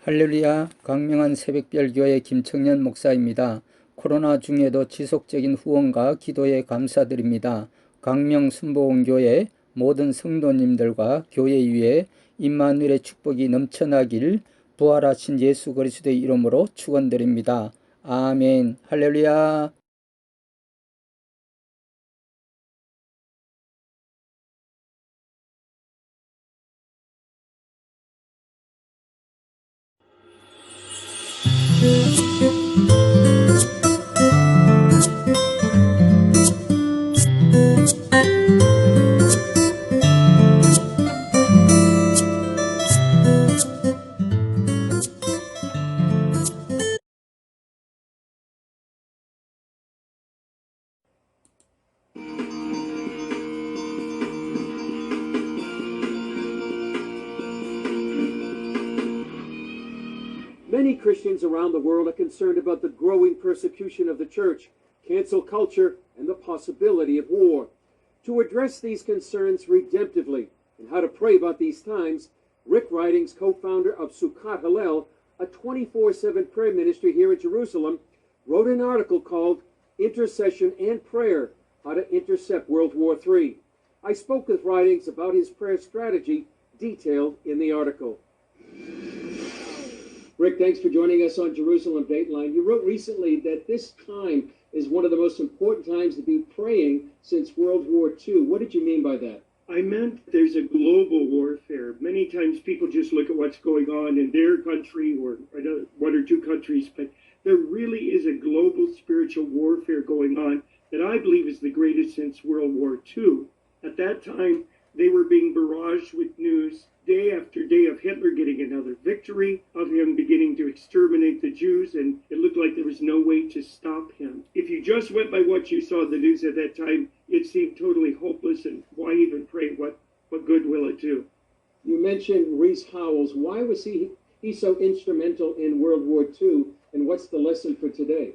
할렐루야, 광명한새벽별교회 김청연 목사입니다. 코로나 중에도 지속적인 후원과 기도에 감사드립니다. 광명순복음교회 모든 성도님들과 교회 위에 임마누엘의 축복이 넘쳐나길 부활하신 예수 그리스도의 이름으로 축원드립니다. 아멘. 할렐루야. Many Christians around the world are concerned about the growing persecution of the church, cancel culture, and the possibility of war. To address these concerns redemptively and how to pray about these times, Rick Ridings, co-founder of Sukkot Hallel, a 24/7 prayer ministry here in Jerusalem, wrote an article called Intercession and Prayer, How to Intercept World War III. I spoke with Ridings about his prayer strategy detailed in the article. Rick, thanks for joining us on Jerusalem Dateline. You wrote recently that this time is one of the most important times to be praying since World War II. What did you mean by that? I meant there's a global warfare. Many times people just look at what's going on in their country or one or two countries, but there really is a global spiritual warfare going on that I believe is the greatest since World War II. At that time, they were being barraged with news day after day of Hitler getting another victory, of him beginning to exterminate the Jews, and it looked like there was no way to stop him. If you just went by what you saw in the news at that time, it seemed totally hopeless, and why even pray? What good will it do? You mentioned Rees Howells. Why was he so instrumental in World War II, and what's the lesson for today?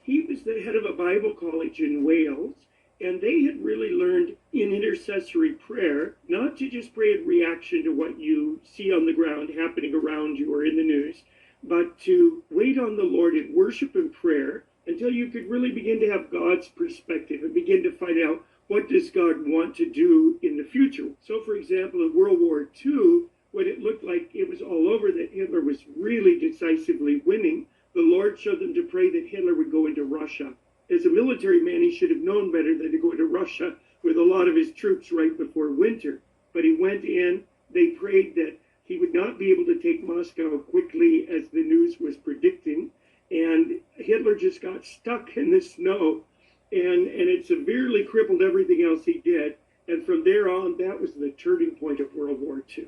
He was the head of a Bible college in Wales, and they had really learned in intercessory prayer not to just pray in reaction to what you see on the ground happening around you or in the news, but to wait on the Lord in worship and prayer until you could really begin to have God's perspective and begin to find out what does God want to do in the future. So, for example, in World War II, when it looked like it was all over, that Hitler was really decisively winning, the Lord showed them to pray that Hitler would go into Russia. As a military man, he should have known better than to go into Russia with a lot of his troops right before winter. But he went in, they prayed that he would not be able to take Moscow quickly as the news was predicting, and Hitler just got stuck in the snow, and it severely crippled everything else he did. And from there on, that was the turning point of World War II.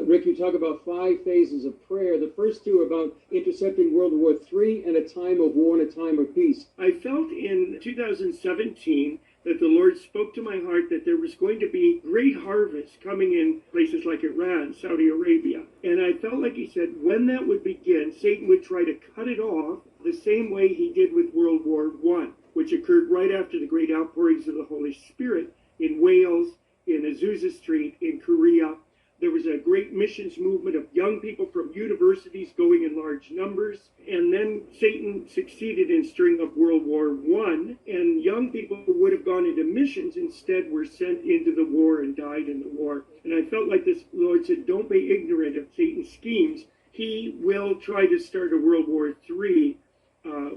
Rick, you talk about 5 phases of prayer. The first 2 are about intercepting World War III and a time of war and a time of peace. I felt in 2017 that the Lord spoke to my heart that there was going to be great harvest coming in places like Iran, Saudi Arabia. And I felt like he said when that would begin, Satan would try to cut it off the same way he did with World War I, which occurred right after the great outpourings of the Holy Spirit in Wales, in Azusa Street, in Korea. There was a great missions movement of young people from universities going in large numbers. And then Satan succeeded in stirring up World War I, and young people who would have gone into missions instead were sent into the war and died in the war. And I felt like this Lord said, don't be ignorant of Satan's schemes. He will try to start a World War III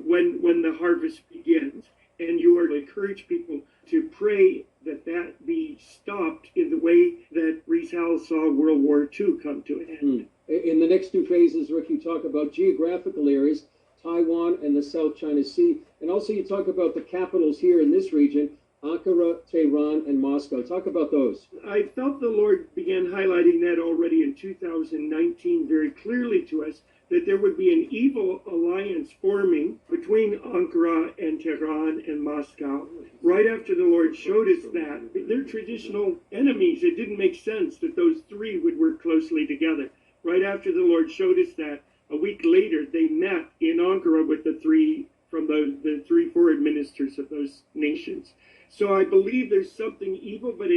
when the harvest begins. And you are to encourage people to pray that be stopped in the way that Rees Howells saw World War II come to an end. In the next 2 phases, Rick, you talk about geographical areas, Taiwan and the South China Sea, and also you talk about the capitals here in this region, Ankara, Tehran, and Moscow. Talk about those. I felt the Lord began highlighting that already in 2019 very clearly to us, that there would be an evil alliance forming between Ankara and Tehran and Moscow. Right after the Lord showed us that, they're traditional enemies. It didn't make sense that those 3 would work closely together. Right after the Lord showed us that, a week later, they met in Ankara with the 3 from the 3 foreign ministers of those nations. So I believe there's something evil, but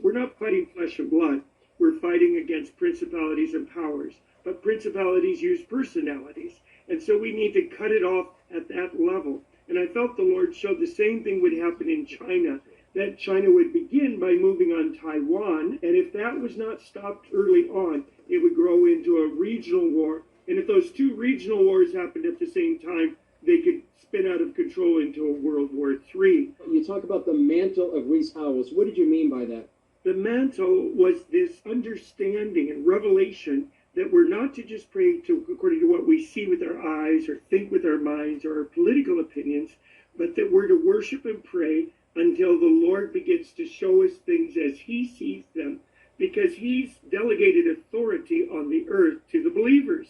we're not fighting flesh and blood. We're fighting against principalities and powers, but principalities use personalities. And so we need to cut it off at that level. And I felt the Lord showed the same thing would happen in China, that China would begin by moving on Taiwan. And if that was not stopped early on, it would grow into a regional war. And if those two regional wars happened at the same time, they could spin out of control into a World War III. You talk about the mantle of Rees Howells. What did you mean by that? The mantle was this understanding and revelation that we're not to just pray to according to what we see with our eyes or think with our minds or our political opinions, but that we're to worship and pray until the Lord begins to show us things as he sees them, because he's delegated authority on the earth to the believers.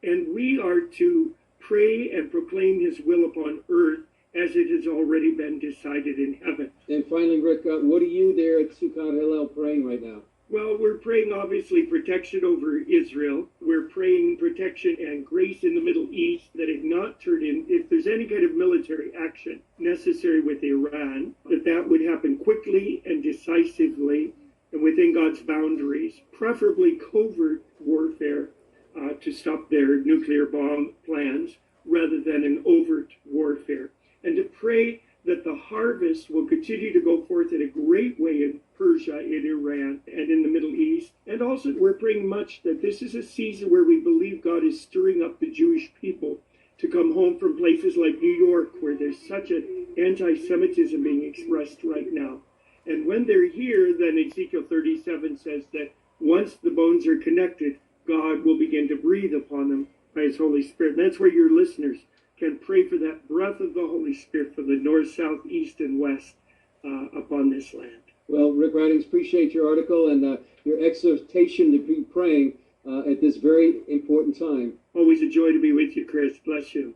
And we are to pray and proclaim his will upon earth as it has already been decided in heaven. And finally, Rick, what are you there at Sukkot Hillel praying right now? Well, we're praying, obviously, protection over Israel. We're praying protection and grace in the Middle East, that it not turn in, if there's any kind of military action necessary with Iran, that would happen quickly and decisively and within God's boundaries, preferably covert warfare to stop their nuclear bomb plans rather than an overt warfare. And to pray that the harvest will continue to go forth in a great way in Persia, in Iran, and in the Middle East. And also, we're praying much that this is a season where we believe God is stirring up the Jewish people to come home from places like New York, where there's such an anti-Semitism being expressed right now. And when they're here, then Ezekiel 37 says that once the bones are connected, God will begin to breathe upon them by his Holy Spirit. And that's where your listeners can pray for that breath of the Holy Spirit from the north, south, east, and west upon this land. Well, Rick Ridings, appreciate your article and your exhortation to be praying at this very important time. Always a joy to be with you, Chris. Bless you.